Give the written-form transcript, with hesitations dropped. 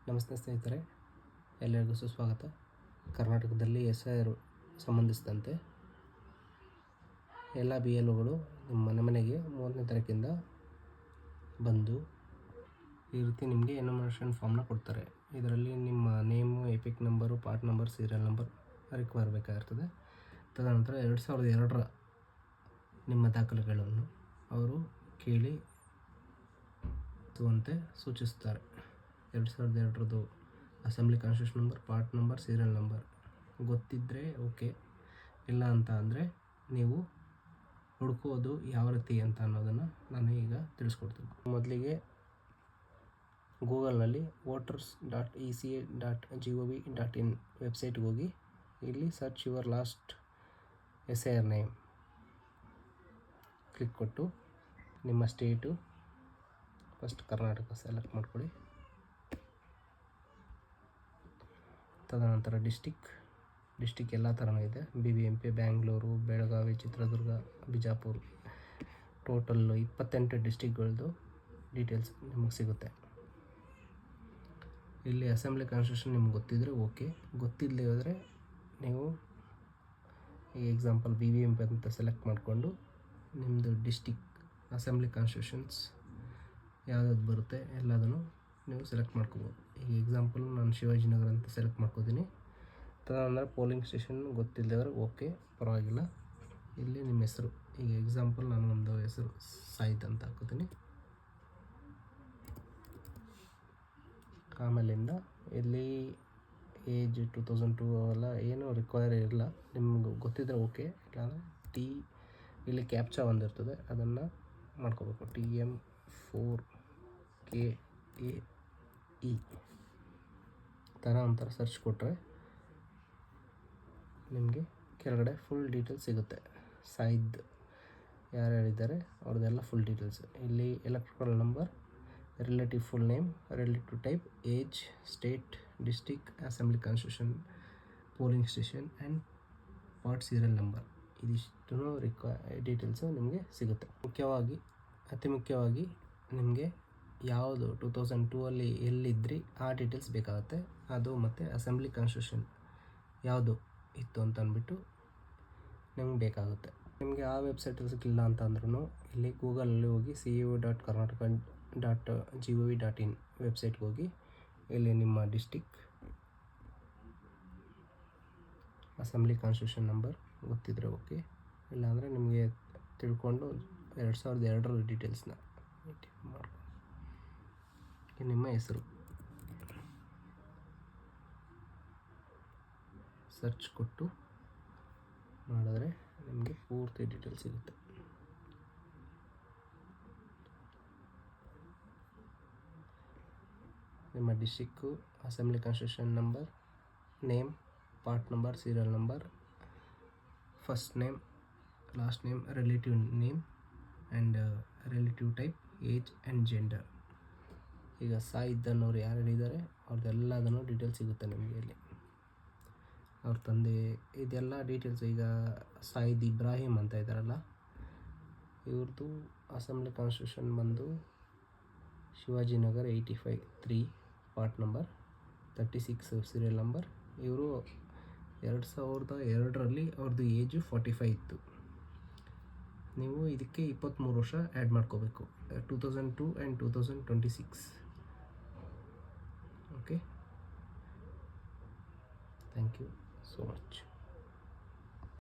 ನಮಸ್ತೆ ಸ್ನೇಹಿತರೆ, ಎಲ್ಲರಿಗೂ ಸುಸ್ವಾಗತ. ಕರ್ನಾಟಕದಲ್ಲಿ SIR ಸಂಬಂಧಿಸಿದಂತೆ ಎಲ್ಲ BLOಗಳು ನಿಮ್ಮ ಮನೆಗೆ 3ನೇ ತಾರೀಕಿಂದ ಬಂದು ಈ ರೀತಿ ನಿಮಗೆ ಎನ್ಯುಮರೇಷನ್ ಫಾರ್ಮ್ನ ಕೊಡ್ತಾರೆ. ಇದರಲ್ಲಿ ನಿಮ್ಮ name, EPIC number, part number, serial number require ಬೇಕಾಗಿರ್ತದೆ. ತದನಂತರ 2002ರ ನಿಮ್ಮ ದಾಖಲೆಗಳನ್ನು ಅವರು ಕೇಳಿ ಅಂತೆ ಸೂಚಿಸುತ್ತಾರೆ. 2002ರದ್ದು assembly constitution number, part number, serial number ಗೊತ್ತಿದ್ದರೆ ಓಕೆ, ಇಲ್ಲ ಅಂತ ಅಂದರೆ ನೀವು ಹುಡುಕೋದು ಯಾವ ರೀತಿ ಅಂತ ಅನ್ನೋದನ್ನು ನಾನು ಈಗ ತಿಳಿಸ್ಕೊಡ್ತೀನಿ. ಮೊದಲಿಗೆ ಗೂಗಲ್ನಲ್ಲಿ voters.eca.gov.in ವೆಬ್ಸೈಟ್ಗೆ ಹೋಗಿ ಇಲ್ಲಿ search your last SIR name click ಕೊಟ್ಟು ನಿಮ್ಮ ಸ್ಟೇಟು ಫಸ್ಟ್ ಕರ್ನಾಟಕ ಸೆಲೆಕ್ಟ್ ಮಾಡ್ಕೊಳ್ಳಿ. ತದನಂತರ ಡಿಸ್ಟಿಕ್ ಎಲ್ಲ ಥರನೂ ಇದೆ. BBMP, ಬ್ಯಾಂಗ್ಳೂರು, ಬೆಳಗಾವಿ, ಚಿತ್ರದುರ್ಗ, ಬಿಜಾಪುರ, ಟೋಟಲ್ಲು 28 ಡಿಸ್ಟಿಕ್ಗಳದ್ದು ಡೀಟೇಲ್ಸ್ ನಿಮಗೆ ಸಿಗುತ್ತೆ. ಇಲ್ಲಿ ಅಸೆಂಬ್ಲಿ ಕಾನ್ಸ್ಟಿಟ್ಯೂಷನ್ ನಿಮ್ಗೆ ಗೊತ್ತಿದ್ದರೆ ಓಕೆ, ಗೊತ್ತಿಲ್ಲದೆ ಹೋದರೆ ನೀವು ಈ ಎಕ್ಸಾಂಪಲ್ BBMP ಅಂತ ಸೆಲೆಕ್ಟ್ ಮಾಡಿಕೊಂಡು ನಿಮ್ಮದು ಡಿಸ್ಟಿಕ್ ಅಸೆಂಬ್ಲಿ ಕಾನ್ಸ್ಟಿಟ್ಯೂಷನ್ಸ್ ಯಾವುದಾದ್ರು ಬರುತ್ತೆ ಎಲ್ಲದನ್ನು ನೀವು ಸೆಲೆಕ್ಟ್ ಮಾಡ್ಕೋಬೋದು. ಈಗ ಎಕ್ಸಾಂಪಲ್ ನಾನು ಶಿವಾಜಿನಗರ ಅಂತ ಸೆಲೆಕ್ಟ್ ಮಾಡ್ಕೋತೀನಿ. ತದನಂತರ ಪೋಲಿಂಗ್ ಸ್ಟೇಷನ್ ಗೊತ್ತಿಲ್ಲದೆ ಓಕೆ, ಪರವಾಗಿಲ್ಲ. ಇಲ್ಲಿ ನಿಮ್ಮ ಹೆಸರು, ಈಗ ಎಕ್ಸಾಂಪಲ್ ನಾನು ಒಂದು ಹೆಸರು ಸಾಯಿತ್ ಅಂತ ಹಾಕೋತೀನಿ. ಆಮೇಲಿಂದ ಇಲ್ಲಿ ಏಜ್ 2002 ಅವೆಲ್ಲ ಏನು ರಿಕ್ವೈರ್ ಇರಲ್ಲ, ನಿಮ್ಗೆ ಗೊತ್ತಿದ್ದರೆ ಓಕೆ. ಇಲ್ಲಾಂದರೆ ಇಲ್ಲಿ ಕ್ಯಾಪ್ಚಾ ಒಂದಿರ್ತದೆ, ಅದನ್ನು ಮಾಡ್ಕೋಬೇಕು. TM4KAE ಥರ ಒಂಥರ ಸರ್ಚ್ ಕೊಟ್ಟರೆ ನಿಮಗೆ ಕೆಳಗಡೆ ಫುಲ್ ಡೀಟೇಲ್ಸ್ ಸಿಗುತ್ತೆ. ಸಾಯಿದ್ ಯಾರ್ಯಾರಿದ್ದಾರೆ ಅವ್ರದ್ದೆಲ್ಲ ಫುಲ್ ಡೀಟೇಲ್ಸ್. ಇಲ್ಲಿ electrical number, relative full name, relative type, age, state, district, assembly constitution, polling station and part serial number, ಇದಿಷ್ಟು ಡೀಟೇಲ್ಸು ನಿಮಗೆ ಸಿಗುತ್ತೆ. ಅತಿ ಮುಖ್ಯವಾಗಿ ನಿಮಗೆ ಯಾವುದು 2002ಅಲ್ಲಿ ಎಲ್ಲಿದ್ರಿ ಆ ಡೀಟೇಲ್ಸ್ ಬೇಕಾಗುತ್ತೆ. ಅದು ಮತ್ತು ಅಸೆಂಬ್ಲಿ ಕಾನ್ಸ್ಟಿಟ್ಯೂಷನ್ ಯಾವುದು ಇತ್ತು ಅಂತ ಅಂದ್ಬಿಟ್ಟು ನಿಮ್ಗೆ ಬೇಕಾಗುತ್ತೆ. ನಿಮಗೆ ಆ ವೆಬ್ಸೈಟಲ್ಲಿ ಸಿಕ್ಕಿಲ್ಲ ಅಂತ ಅಂದ್ರೂ ಇಲ್ಲಿ ಗೂಗಲಲ್ಲಿ ಹೋಗಿ ceo.karnataka.gov.in ವೆಬ್ಸೈಟ್ಗೆ ಹೋಗಿ ಇಲ್ಲಿ ನಿಮ್ಮ ಡಿಸ್ಟಿಕ್ ಅಸೆಂಬ್ಲಿ ಕಾನ್ಸ್ಟಿಟ್ಯೂಷನ್ ನಂಬರ್ ಗೊತ್ತಿದ್ದರೆ ಓಕೆ, ಇಲ್ಲಾಂದರೆ ನಿಮಗೆ ತಿಳ್ಕೊಂಡು 2002ರ ಡೀಟೇಲ್ಸ್ನ ಮಾಡ್ಕೊಂಡು ನಿಮ್ಮ ಹೆಸರು ಸರ್ಚ್ ಕೊಟ್ಟು ಮಾಡಿದ್ರೆ ನಿಮಗೆ ಪೂರ್ತಿ ಡೀಟೇಲ್ಸ್ ಸಿಗುತ್ತೆ. ನಿಮ್ಮ district, assembly constitution number, name, part number, serial number, first name, last name, relative name and relative type, age and gender. ಈಗ ಸಾಯಿದ್ ಅನ್ನೋರು ಯಾರ್ಯಾರಿದ್ದಾರೆ ಅವ್ರದ್ದೆಲ್ಲದನ್ನು ಡೀಟೇಲ್ಸ್ ಸಿಗುತ್ತೆ ನಿಮಗೆ ಇಲ್ಲಿ. ಅವ್ರ ತಂದೆ ಇದೆಲ್ಲ ಡೀಟೇಲ್ಸ್. ಈಗ ಸಾಯಿದ್ ಇಬ್ರಾಹಿಂ ಅಂತ ಇದ್ದಾರಲ್ಲ, ಇವ್ರದ್ದು ಅಸೆಂಬ್ಲಿ ಕಾನ್ಸ್ಟಿಟ್ಯೂಷನ್ ಬಂದು Shivajinagar 85-3, part number 36, serial number. ಇವರು 2002ರಲ್ಲಿ ಅವ್ರದ್ದು ಏಜು 45 ಇತ್ತು. ನೀವು ಇದಕ್ಕೆ 23 ವರ್ಷ ಆ್ಯಡ್ ಮಾಡ್ಕೋಬೇಕು, 2002 and 2026. Okay, thank you so much.